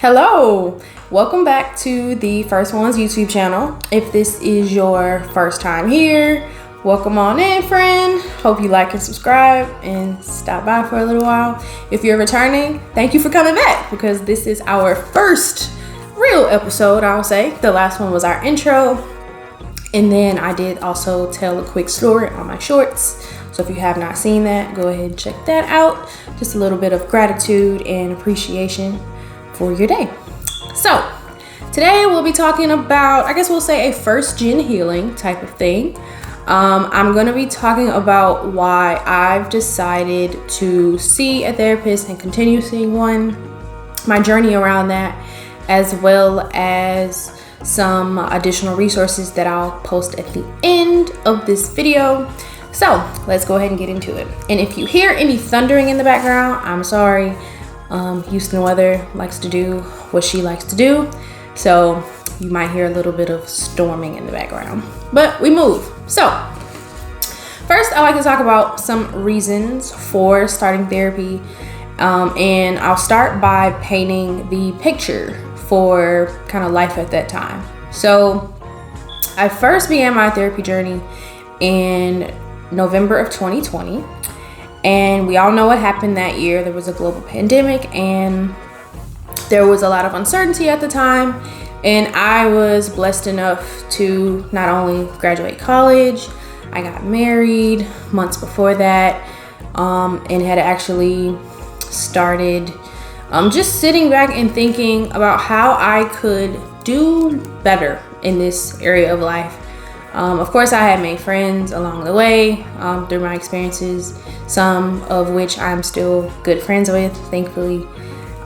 Hello, welcome back to the First Ones YouTube channel. If this is your first time here, welcome on in, friend. Hope you like and subscribe and stop by for a little while. If you're returning, thank you for coming back because this is our first real episode, I'll say. The last one was our intro, and then I did also tell a quick story on my shorts. So if you have not seen that, go ahead and check that out. Just a little bit of gratitude and appreciation for your day. So today we'll be talking about, I guess we'll say, a first gen healing type of thing. I'm going to be talking about why I've decided to see a therapist and continue seeing one, my journey around that, as well as some additional resources that I'll post at the end of this video. So let's go ahead and get into it. And if you hear any thundering in the background, I'm sorry. Houston weather likes to do what she likes to do, so you might hear a little bit of storming in the background, but we move. So first, I like to talk about some reasons for starting therapy, and I'll start by painting the picture for kind of life at that time. So I first began my therapy journey in November of 2020. And we all know what happened that year. There was a global pandemic and there was a lot of uncertainty at the time. And I was blessed enough to not only graduate college, I got married months before that, and had actually started just sitting back and thinking about how I could do better in this area of life. Of course, I had made friends along the way through my experiences, some of which I'm still good friends with, thankfully.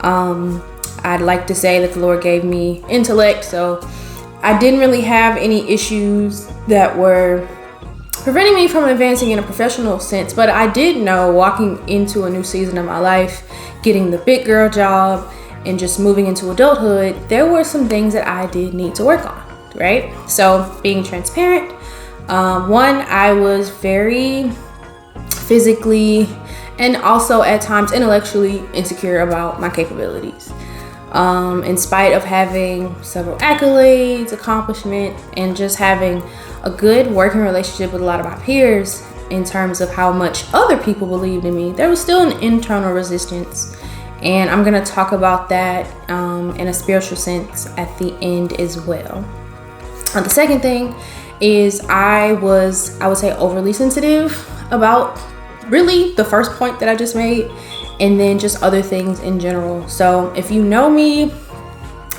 I'd like to say that the Lord gave me intellect, so I didn't really have any issues that were preventing me from advancing in a professional sense, but I did know walking into a new season of my life, getting the big girl job, and just moving into adulthood, there were some things that I did need to work on. Right? So being transparent, one, I was very physically and also at times intellectually insecure about my capabilities. In spite of having several accolades, accomplishment, and just having a good working relationship with a lot of my peers in terms of how much other people believed in me, there was still an internal resistance. And I'm going to talk about that in a spiritual sense at the end as well. The second thing is I would say, overly sensitive about really the first point that I just made, and then just other things in general. So if you know me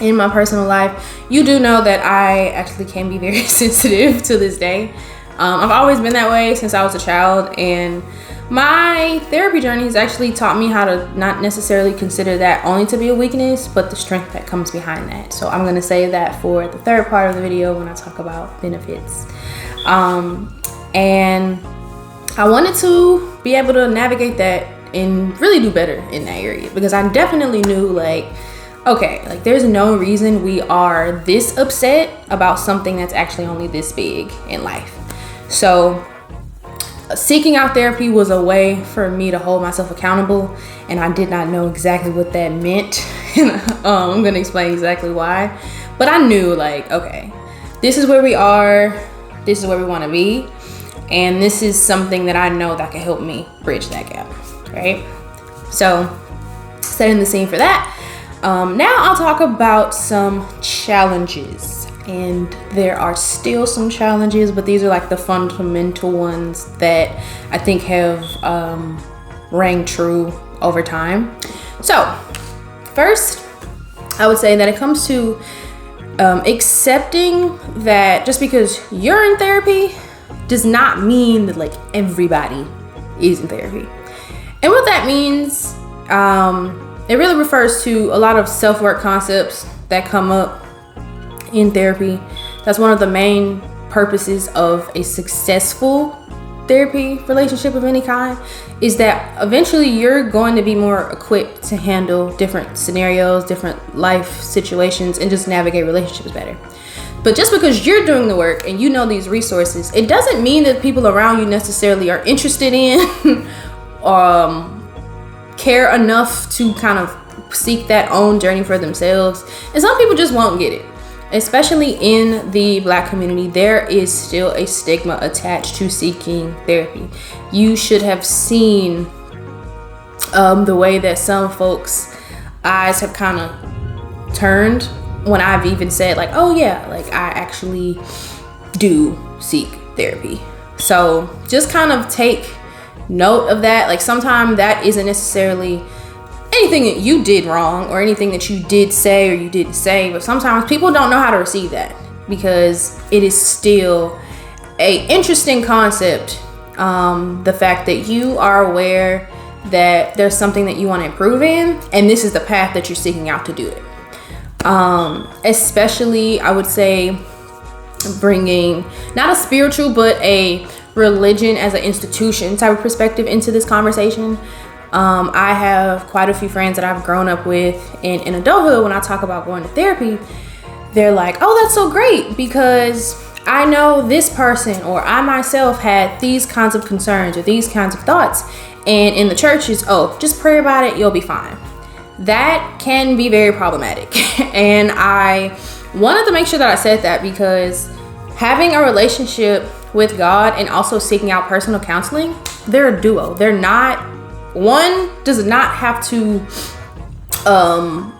in my personal life, you do know that I actually can be very sensitive to this day. I've always been that way since I was a child, and my therapy journey has actually taught me how to not necessarily consider that only to be a weakness, but the strength that comes behind that. So I'm going to say that for the third part of the video when I talk about benefits. And I wanted to be able to navigate that and really do better in that area, because I definitely knew, like, okay, like there's no reason we are this upset about something that's actually only this big in life. So seeking out therapy was a way for me to hold myself accountable, and I did not know exactly what that meant. I'm gonna explain exactly why, but I knew, like, okay, this is where we are, this is where we want to be, and this is something that I know that can help me bridge that gap, right? So setting the scene for that, now I'll talk about some challenges. And there are still some challenges, but these are like the fundamental ones that I think have rang true over time. So first, I would say that it comes to accepting that just because you're in therapy does not mean that like everybody is in therapy. And what that means, it really refers to a lot of self-work concepts that come up in therapy. That's one of the main purposes of a successful therapy relationship of any kind, is that eventually you're going to be more equipped to handle different scenarios, different life situations, and just navigate relationships better. But just because you're doing the work and you know these resources, it doesn't mean that people around you necessarily are interested in care enough to kind of seek that own journey for themselves. And some people just won't get it. Especially in the Black community, there is still a stigma attached to seeking therapy. You should have seen the way that some folks' eyes have kind of turned when I've even said like, oh yeah, like I actually do seek therapy. So just kind of take note of that. Like sometimes that isn't necessarily anything that you did wrong or anything that you did say or you didn't say, but sometimes people don't know how to receive that because it is still a interesting concept. The fact that you are aware that there's something that you want to improve in, and this is the path that you're seeking out to do it. Especially, I would say, bringing not a spiritual but a religion as an institution type of perspective into this conversation. I have quite a few friends that I've grown up with, and in adulthood, when I talk about going to therapy, they're like, oh, that's so great because I know this person or I myself had these kinds of concerns or these kinds of thoughts. And in the church is, oh, just pray about it, you'll be fine. That can be very problematic. And I wanted to make sure that I said that because having a relationship with God and also seeking out personal counseling, they're a duo. They're not, one does not have to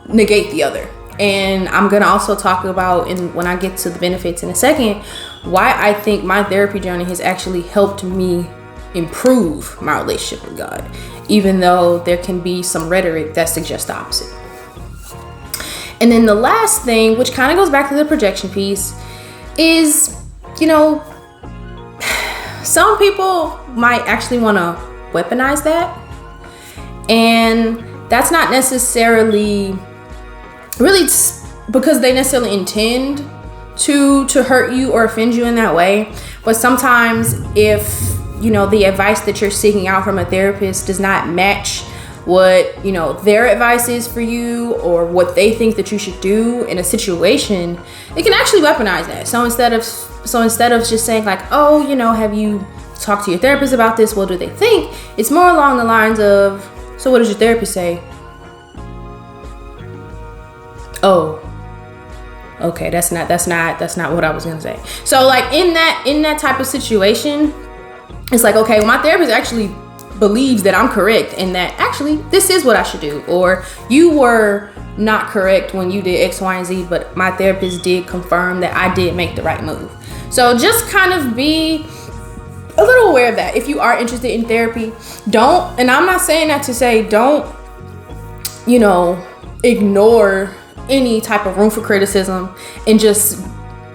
negate the other. And I'm gonna also talk about, when I get to the benefits in a second, why I think my therapy journey has actually helped me improve my relationship with God, even though there can be some rhetoric that suggests the opposite. And then the last thing, which kind of goes back to the projection piece, is, you know, some people might actually want to weaponize that. And that's not necessarily really because they necessarily intend to hurt you or offend you in that way. But sometimes if, you know, the advice that you're seeking out from a therapist does not match what, you know, their advice is for you or what they think that you should do in a situation, it can actually weaponize that. So instead of just saying like, oh, you know, have you talked to your therapist about this? What do they think? It's more along the lines of, so what does your therapist say? Oh, okay, that's not what I was gonna say. So like in that type of situation, it's like, okay, well, my therapist actually believes that I'm correct and that actually this is what I should do, or you were not correct when you did X, Y, and Z, but my therapist did confirm that I did make the right move. So just kind of be a little aware of that. If you are interested in therapy, don't, and I'm not saying that to say don't, you know, ignore any type of room for criticism and just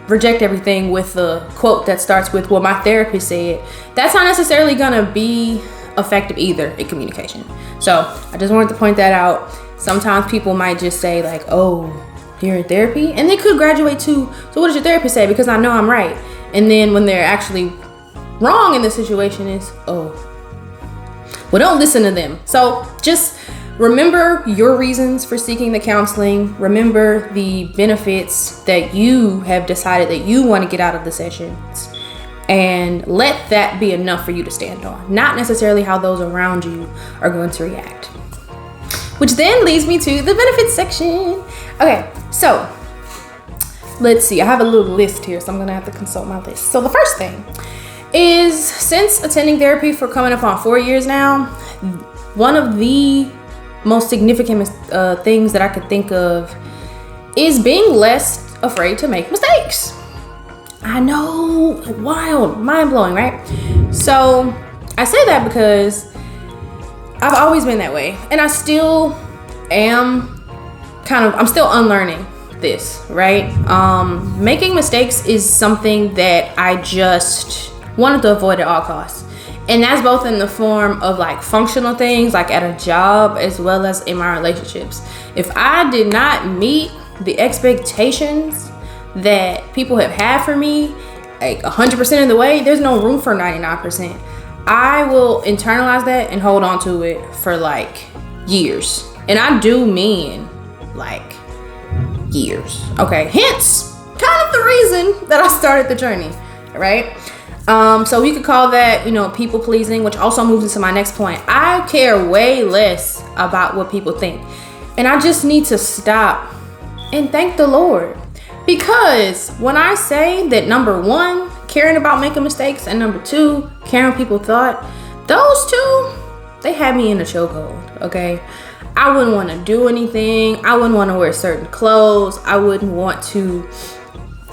reject everything with a quote that starts with, well, my therapist said. That's not necessarily gonna be effective either in communication. So I just wanted to point that out. Sometimes people might just say like, oh, you're in therapy? And they could graduate to, so what does your therapist say? Because I know I'm right. And then when they're actually wrong in the situation is, oh, well, don't listen to them. So just remember your reasons for seeking the counseling. Remember the benefits that you have decided that you want to get out of the sessions, and let that be enough for you to stand on, not necessarily how those around you are going to react. Which then leads me to the benefits section. Okay, so let's see. I have a little list here, so I'm gonna have to consult my list. So the first thing is, since attending therapy for coming up on 4 years now, one of the most significant things that I could think of is being less afraid to make mistakes. I know, wild, mind-blowing, right? So I say that because I've always been that way, and I still am I'm still unlearning this, right? Making mistakes is something that I just wanted to avoid at all costs. And that's both in the form of like functional things, like at a job, as well as in my relationships. If I did not meet the expectations that people have had for me, like 100% of the way, there's no room for 99%. I will internalize that and hold on to it for like years. And I do mean like years. Okay, hence kind of the reason that I started the journey, right? So we could call that, you know, people pleasing, which also moves into my next point. I care way less about what people think. And I just need to stop and thank the Lord. Because when I say that, number one, caring about making mistakes, and number two, caring what people thought, those two, they had me in a chokehold, okay? I wouldn't want to do anything. I wouldn't want to wear certain clothes. I wouldn't want to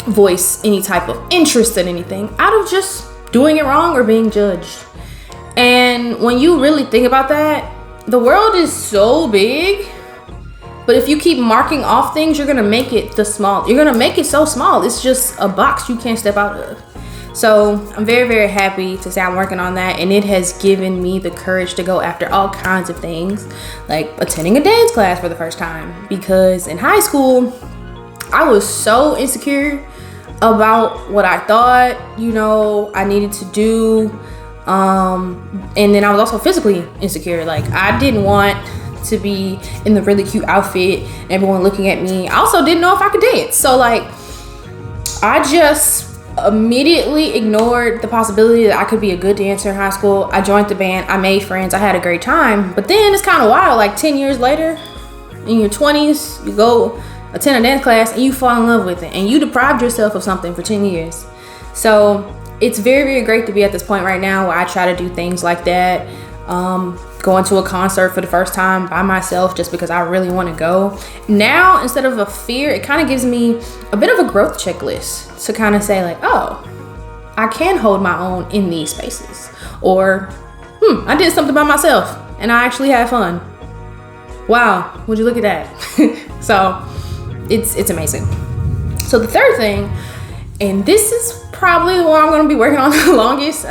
voice any type of interest in anything out of just doing it wrong or being judged. And when you really think about that, the world is so big, but if you keep marking off things, you're gonna make it you're gonna make it so small. It's just a box you can't step out of. So I'm very, very happy to say I'm working on that, and it has given me the courage to go after all kinds of things, like attending a dance class for the first time, because in high school, I was so insecure about what I thought, I needed to do. And then I was also physically insecure. Like, I didn't want to be in the really cute outfit, everyone looking at me. I also didn't know if I could dance. So like, I just immediately ignored the possibility that I could be a good dancer in high school. I joined the band, I made friends, I had a great time. But then it's kind of wild, like 10 years later, in your 20s, you go attend a dance class and you fall in love with it, and you deprived yourself of something for 10 years. So it's very, very great to be at this point right now where I try to do things like that. Going to a concert for the first time by myself just because I really want to go. Now, instead of a fear, it kind of gives me a bit of a growth checklist to kind of say like, oh, I can hold my own in these spaces. Or, I did something by myself and I actually had fun. Wow, would you look at that? So it's amazing. So the third thing, and this is probably the one I'm going to be working on the longest,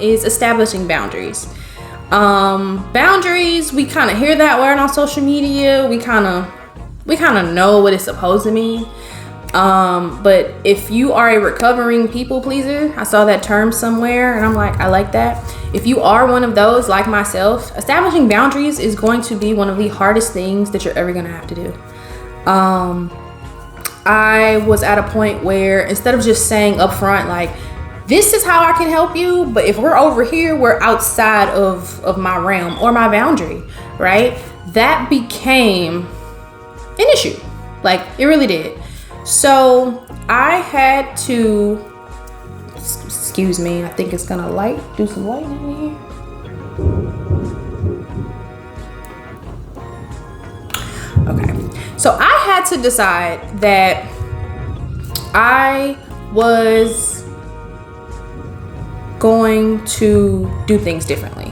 is establishing boundaries. Boundaries, we kind of hear that word on social media. We kind of know what it's supposed to mean. But if you are a recovering people pleaser, I saw that term somewhere and I'm like, I like that. If you are one of those like myself, establishing boundaries is going to be one of the hardest things that you're ever going to have to do. I was at a point where instead of just saying up front, like, this is how I can help you, but if we're over here, we're outside of my realm or my boundary, right? That became an issue. Like, it really did. So I had to, excuse me, I think it's gonna do some light in here. Okay, so I had to decide that I was going to do things differently,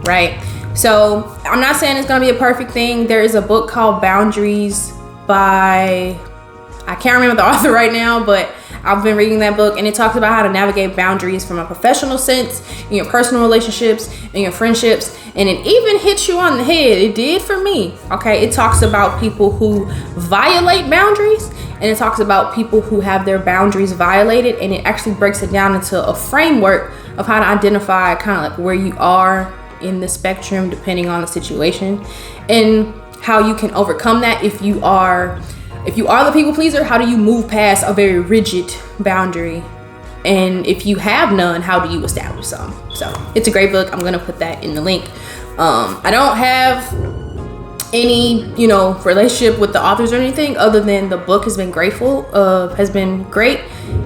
right? So I'm not saying it's gonna be a perfect thing. There is a book called Boundaries by, I can't remember the author right now, but I've been reading that book, and it talks about how to navigate boundaries from a professional sense, in your personal relationships, in your friendships, and it even hits you on the head. It did for me, okay? It talks about people who violate boundaries, and it talks about people who have their boundaries violated, and it actually breaks it down into a framework of how to identify kind of like where you are in the spectrum depending on the situation, and how you can overcome that. If you are the people pleaser, how do you move past a very rigid boundary? And if you have none, how do you establish some? So it's a great book. I'm gonna put that in the link. I don't have any, relationship with the authors or anything other than the book has been great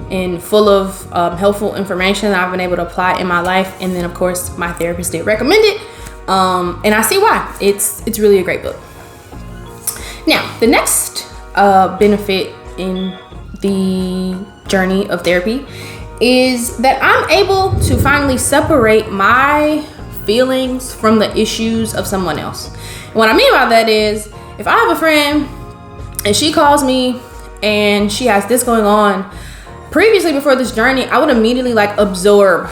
and full of helpful information that I've been able to apply in my life. And then of course my therapist did recommend it. And I see why. It's really a great book. Now, the next benefit in the journey of therapy is that I'm able to finally separate my feelings from the issues of someone else. And what I mean by that is, if I have a friend and she calls me and she has this going on, previously before this journey, I would immediately absorb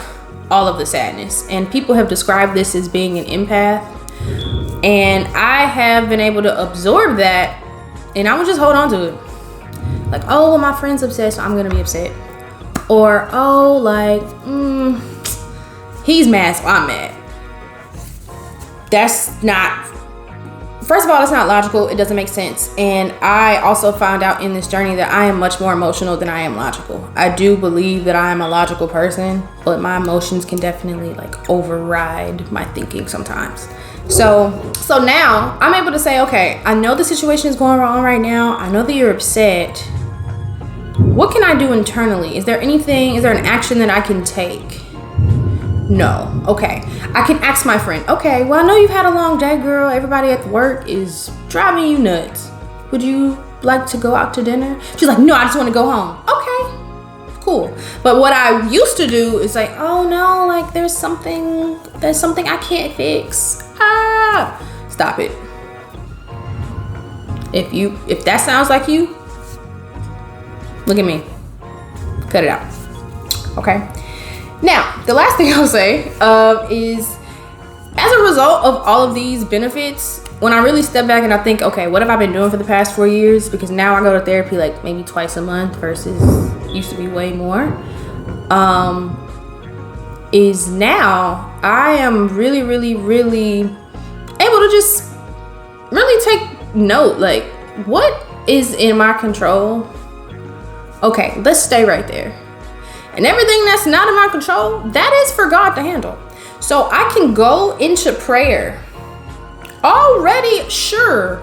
all of the sadness. And people have described this as being an empath. And I have been able to absorb that, and I would just hold on to it. Like, oh, well, my friend's upset, so I'm gonna be upset. Or, oh, he's mad, so I'm mad. That's not, first of all, it's not logical. It doesn't make sense. And I also found out in this journey that I am much more emotional than I am logical. I do believe that I am a logical person, but my emotions can definitely override my thinking sometimes. So now I'm able to say, okay, I know the situation is going wrong right now. I know that you're upset. What can I do internally? Is there an action that I can take? No. Okay. I can ask my friend, okay, well, I know you've had a long day, girl. Everybody at work is driving you nuts. Would you like to go out to dinner? She's like, no, I just want to go home. Okay, cool. But what I used to do is like, oh no, like there's something I can't fix. Stop it. If that sounds like you, look at me. Cut it out. Okay. Now, the last thing I'll say is, as a result of all of these benefits, when I really step back and I think, okay, what have I been doing for the past 4 years? Because now I go to therapy like maybe twice a month versus used to be way more. Is now I am really, really, really able to just really take note, like, what is in my control? Okay, let's stay right there. And everything that's not in my control, that is for God to handle. So I can go into prayer already sure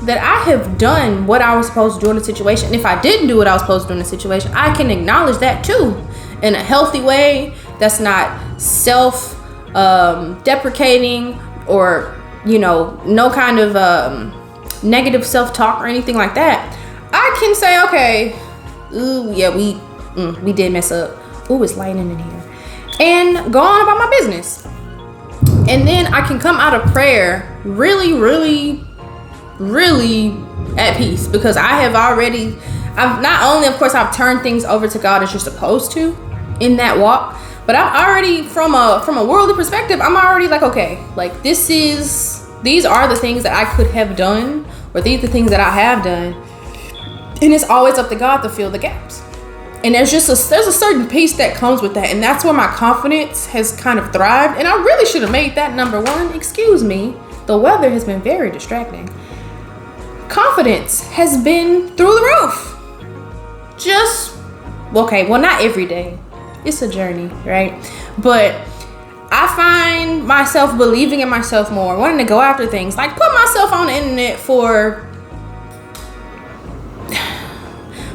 that I have done what I was supposed to do in the situation. If I didn't do what I was supposed to do in the situation, I can acknowledge that too, in a healthy way that's not self-deprecating or, no kind of negative self-talk or anything like that. I can say, okay, ooh, yeah, we did mess up. Ooh, it's lightning in here. And go on about my business. And then I can come out of prayer really, really, really at peace, because I've not only, of course, I've turned things over to God as you're supposed to in that walk, but I'm already from a worldly perspective, I'm already like, okay, like these are the things that I could have done, or these are the things that I have done. And it's always up to God to fill the gaps. And there's a certain peace that comes with that. And that's where my confidence has kind of thrived. And I really should have made that number one. Excuse me. The weather has been very distracting. Confidence has been through the roof. Not every day. It's a journey, right? But I find myself believing in myself more, wanting to go after things, like put myself on the internet for...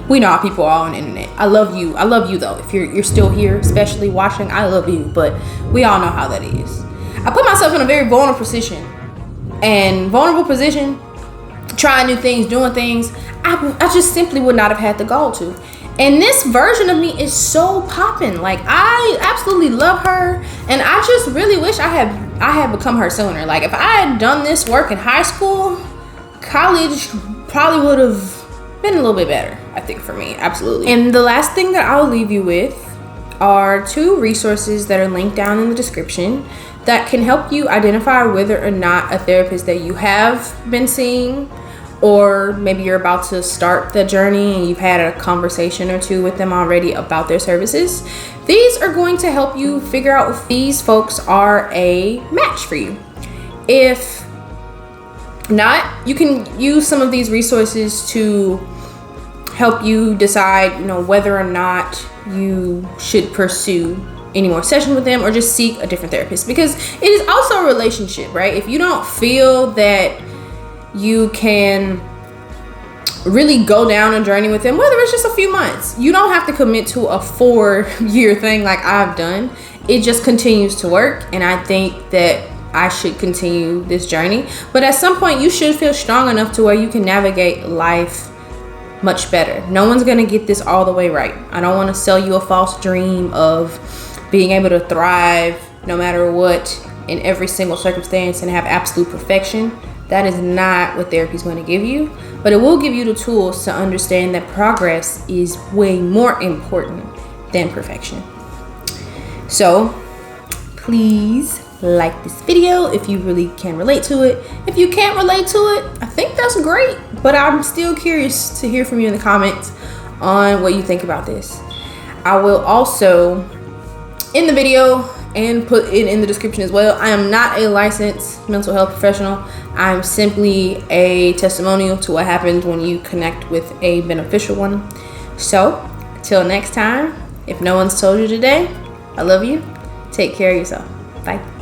We know how people are on the internet. I love you though. If you're still here, especially watching, I love you. But we all know how that is. I put myself in a very vulnerable position. And trying new things, doing things, I just simply would not have had the gall to. And this version of me is so popping. Like, I absolutely love her. And I just really wish I had become her sooner. Like, if I had done this work in high school, college probably would have been a little bit better, I think, for me. Absolutely. And the last thing that I'll leave you with are 2 resources that are linked down in the description that can help you identify whether or not a therapist that you have been seeing, or maybe you're about to start the journey and you've had a conversation or 2 with them already about their services. These are going to help you figure out if these folks are a match for you. If not, you can use some of these resources to help you decide, whether or not you should pursue any more sessions with them or just seek a different therapist, because it is also a relationship, right? If you don't feel that you can really go down a journey with them, whether it's just a few months, you don't have to commit to a 4-year thing like I've done. It just continues to work, and I think that I should continue this journey. But at some point, you should feel strong enough to where you can navigate life much better. No one's gonna get this all the way right. I don't want to sell you a false dream of being able to thrive no matter what in every single circumstance and have absolute perfection. That is not what therapy is going to give you, but it will give you the tools to understand that progress is way more important than perfection. So please like this video if you really can relate to it. If you can't relate to it, I think that's great, but I'm still curious to hear from you in the comments on what you think about this. I will also, in the video and put it in the description as well, I am not a licensed mental health professional. I'm simply a testimonial to what happens when you connect with a beneficial one. So until next time, if no one's told you today, I love you. Take care of yourself. Bye.